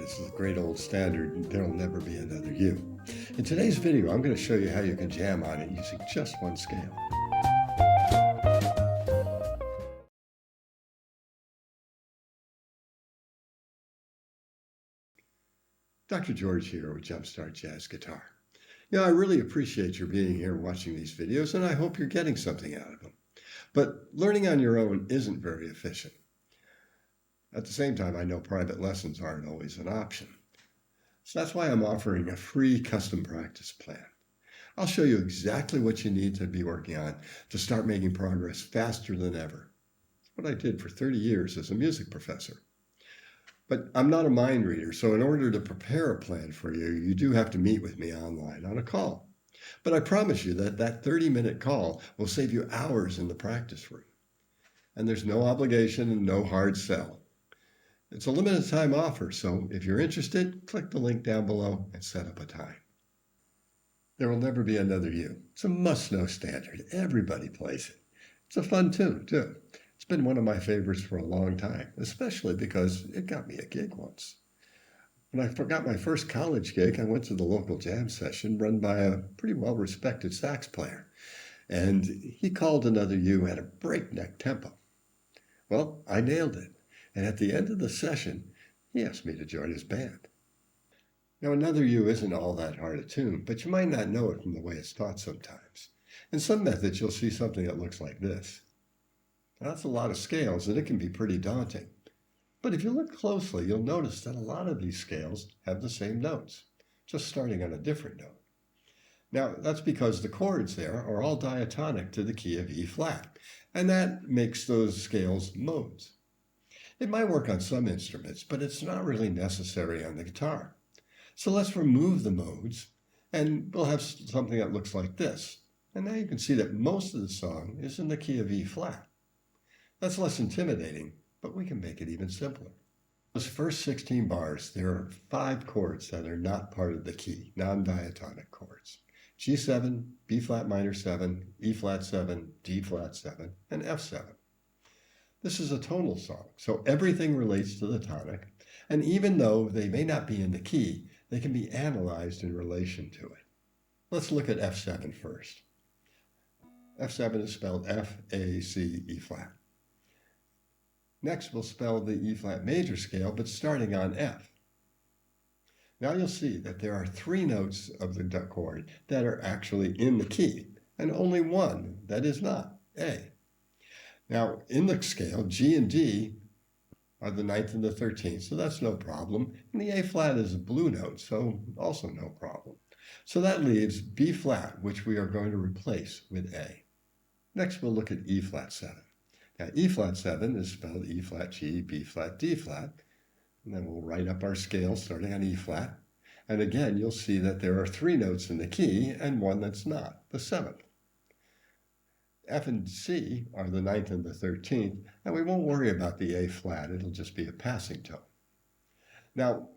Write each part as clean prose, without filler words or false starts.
This is a great old standard, and there'll never be another you. In today's video, I'm going to show you how you can jam on it using just one scale. Dr. George here with Jumpstart Jazz Guitar. I really appreciate your being here watching these videos, and I hope you're getting something out of them. But learning on your own isn't very efficient. At the same time, I know private lessons aren't always an option. So that's why I'm offering a free custom practice plan. I'll show you exactly what you need to be working on to start making progress faster than ever. It's what I did for 30 years as a music professor. But I'm not a mind reader, so in order to prepare a plan for you, you do have to meet with me online on a call. But I promise you that 30-minute call will save you hours in the practice room. And there's no obligation and no hard sell. It's a limited time offer, so if you're interested, click the link down below and set up a time. There will never be another you. It's a must-know standard. Everybody plays it. It's a fun tune, too. It's been one of my favorites for a long time, especially because it got me a gig once. When I got my first college gig, I went to the local jam session run by a pretty well-respected sax player, and he called Another You at a breakneck tempo. Well, I nailed it. And at the end of the session, he asked me to join his band. Now, Another You isn't all that hard a tune, but you might not know it from the way it's taught sometimes. In some methods, you'll see something that looks like this. Now, that's a lot of scales, and it can be pretty daunting. But if you look closely, you'll notice that a lot of these scales have the same notes, just starting on a different note. Now, that's because the chords there are all diatonic to the key of E flat, and that makes those scales modes. It might work on some instruments, but it's not really necessary on the guitar. So let's remove the modes, and we'll have something that looks like this. And now you can see that most of the song is in the key of E flat. That's less intimidating, but we can make it even simpler. Those first 16 bars, there are 5 chords that are not part of the key, non-diatonic chords. G7, B flat minor 7, E flat 7, D flat 7, and F7. This is a tonal song, so everything relates to the tonic, and even though they may not be in the key, they can be analyzed in relation to it. Let's look at F7 first. F7 is spelled F, A, C, E flat. Next, we'll spell the E flat major scale, but starting on F. Now you'll see that there are 3 notes of the chord that are actually in the key, and only one that is not, A. Now, in the scale, G and D are the 9th and the 13th, so that's no problem. And the A flat is a blue note, so also no problem. So that leaves B flat, which we are going to replace with A. Next, we'll look at E flat 7. Now, E flat 7 is spelled E flat G, B flat, D flat. And then we'll write up our scale starting on E flat. And again, you'll see that there are 3 notes in the key and one that's not, the 7th. F and C are the 9th and the 13th, and we won't worry about the A flat, it'll just be a passing tone. Now,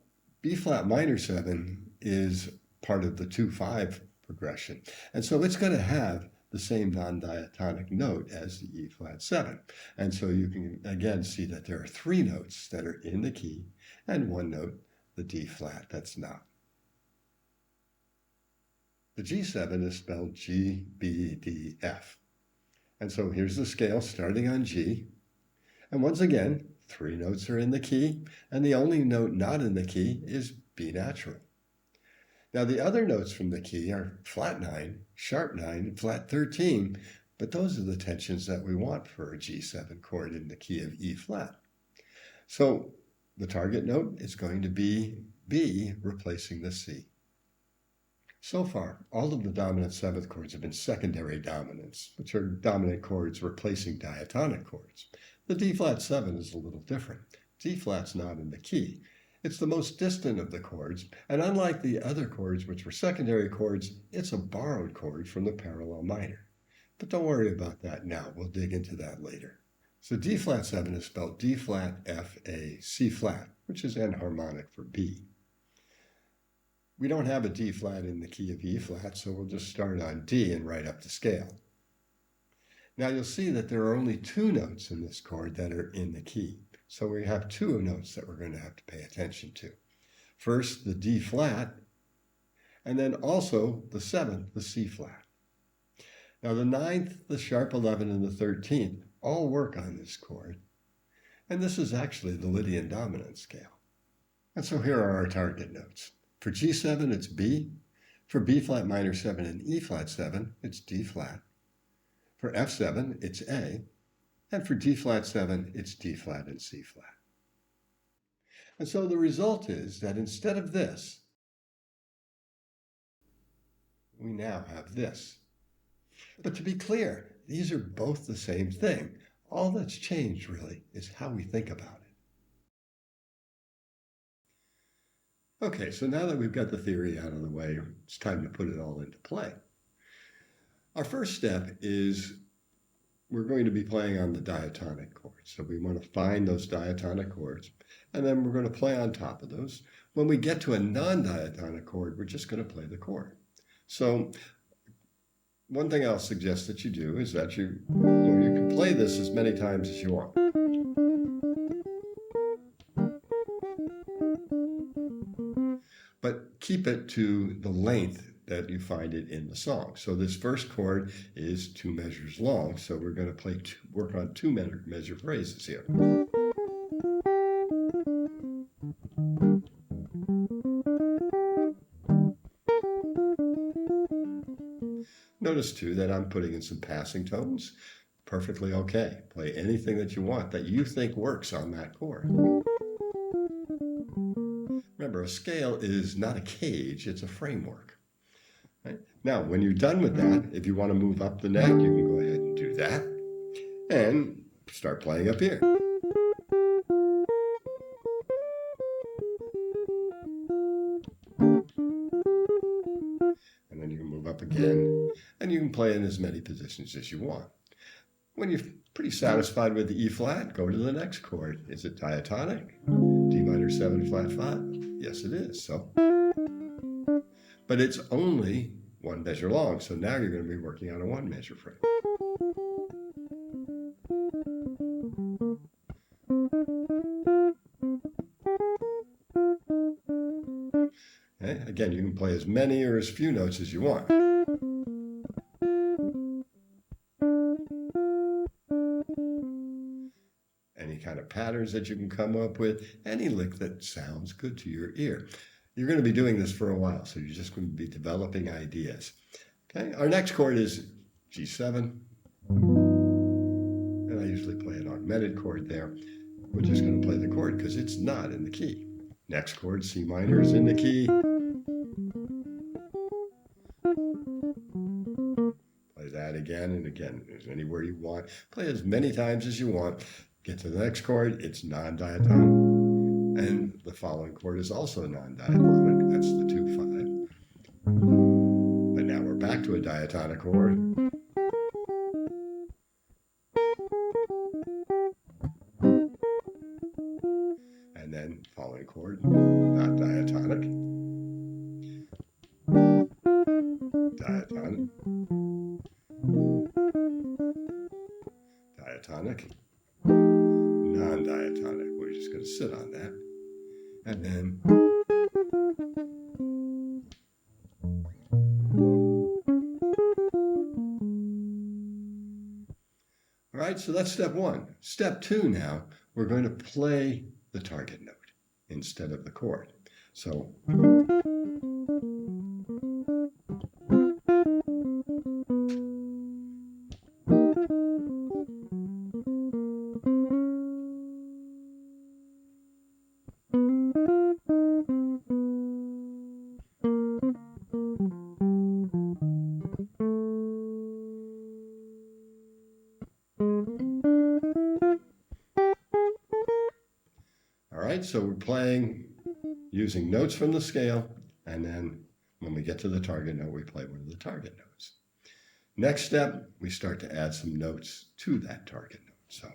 B flat minor 7 is part of the 2-5 progression, and so it's going to have the same non-diatonic note as the E flat 7. And so you can again see that there are 3 notes that are in the key, and 1 note, the D flat, that's not. The G7 is spelled G, B, D, F. And so here's the scale starting on G. And once again, 3 notes are in the key, and the only note not in the key is B natural. Now the other notes from the key are flat 9, sharp 9, and flat 13, but those are the tensions that we want for a G7 chord in the key of E flat. So the target note is going to be B replacing the C. So far, all of the dominant 7th chords have been secondary dominants, which are dominant chords replacing diatonic chords. The D flat 7 is a little different. D flat's not in the key. It's the most distant of the chords, and unlike the other chords, which were secondary chords, it's a borrowed chord from the parallel minor. But don't worry about that now. We'll dig into that later. So D flat 7 is spelled D flat, F, A, C flat, which is enharmonic for B. We don't have a D flat in the key of E flat, so we'll just start on D and write up the scale. Now you'll see that there are only 2 notes in this chord that are in the key. So we have 2 notes that we're going to have to pay attention to. First, the D flat, and then also the 7th, the C flat. Now the 9th, the sharp 11, and the 13th all work on this chord, and this is actually the Lydian dominant scale. And so here are our target notes. For G7, it's B. For B flat minor 7 and E flat 7, it's D flat. For F7, it's A. And for D flat 7, it's D flat and C flat. And so the result is that instead of this, we now have this. But to be clear, these are both the same thing. All that's changed, really, is how we think about it. Okay, so now that we've got the theory out of the way, it's time to put it all into play. Our first step is we're going to be playing on the diatonic chords. So we want to find those diatonic chords, and then we're going to play on top of those. When we get to a non-diatonic chord, we're just going to play the chord. So one thing I'll suggest that you do is that you can play this as many times as you want. But keep it to the length that you find it in the song. So this first chord is 2 measures long, so we're going to work on 2 measure phrases here. Notice too that I'm putting in some passing tones. Perfectly okay. Play anything that you want that you think works on that chord. Remember, a scale is not a cage, it's a framework. Right? Now, when you're done with that, if you want to move up the neck, you can go ahead and do that and start playing up here. And then you can move up again, and you can play in as many positions as you want. When you're pretty satisfied with the E flat, go to the next chord. Is it diatonic? D minor 7 flat 5? Yes, it is. So, but it's only 1 measure long, so now you're going to be working on a 1 measure phrase. Okay? Again, you can play as many or as few notes as you want. Any kind of patterns that you can come up with, any lick that sounds good to your ear. You're going to be doing this for a while, so you're just going to be developing ideas. Okay, our next chord is G7, and I usually play an augmented chord there. We're just going to play the chord because it's not in the key. Next chord, C minor, is in the key. Play that again and again. There's anywhere you want. Play as many times as you want. Get to the next chord, it's non-diatonic. And the following chord is also non-diatonic. That's the 2-5. But now we're back to a diatonic chord. And then following chord, not diatonic. Diatonic. Diatonic. Non-diatonic. We're just going to sit on that. And then all right, so that's step 1. Step 2 now, we're going to play the target note instead of the chord. So so we're playing using notes from the scale, and then when we get to the target note, we play one of the target notes. Next step, we start to add some notes to that target note. So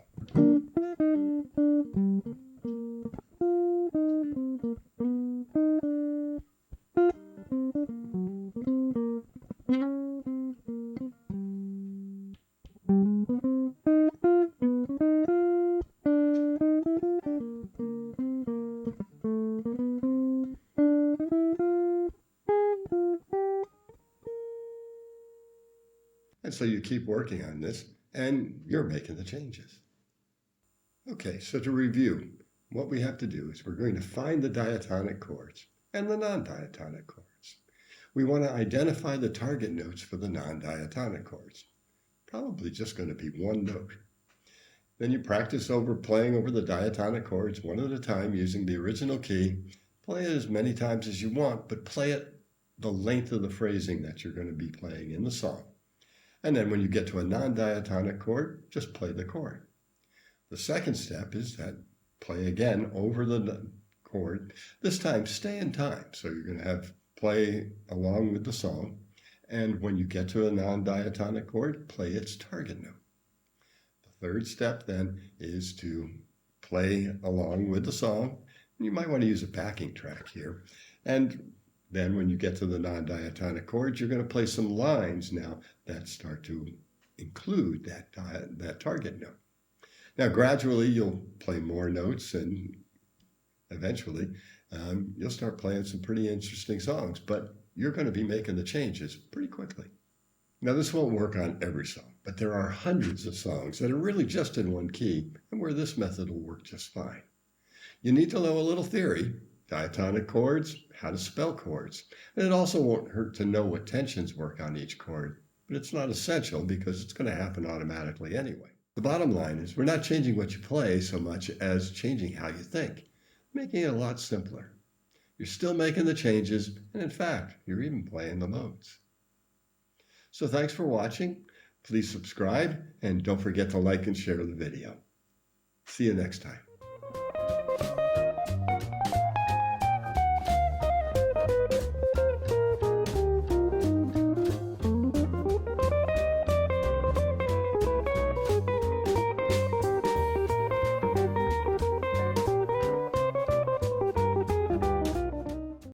And so you keep working on this, and you're making the changes. Okay, so to review, what we have to do is we're going to find the diatonic chords and the non-diatonic chords. We want to identify the target notes for the non-diatonic chords. Probably just going to be one note. Then you practice playing over the diatonic chords one at a time using the original key. Play it as many times as you want, but play it the length of the phrasing that you're going to be playing in the song. And then when you get to a non-diatonic chord, just play the chord. The second step is that play again over the chord. This time stay in time. So you're going to have play along with the song. And when you get to a non-diatonic chord, play its target note. The third step then is to play along with the song. You might want to use a backing track here. And then when you get to the non-diatonic chords, you're going to play some lines now that start to include that target note. Now, gradually, you'll play more notes, and eventually, you'll start playing some pretty interesting songs, but you're going to be making the changes pretty quickly. Now, this won't work on every song, but there are hundreds of songs that are really just in one key, and where this method will work just fine. You need to know a little theory, diatonic chords, how to spell chords, and it also won't hurt to know what tensions work on each chord, but it's not essential because it's going to happen automatically anyway. The bottom line is we're not changing what you play so much as changing how you think, making it a lot simpler. You're still making the changes, and in fact, you're even playing the modes. So thanks for watching. Please subscribe, and don't forget to like and share the video. See you next time.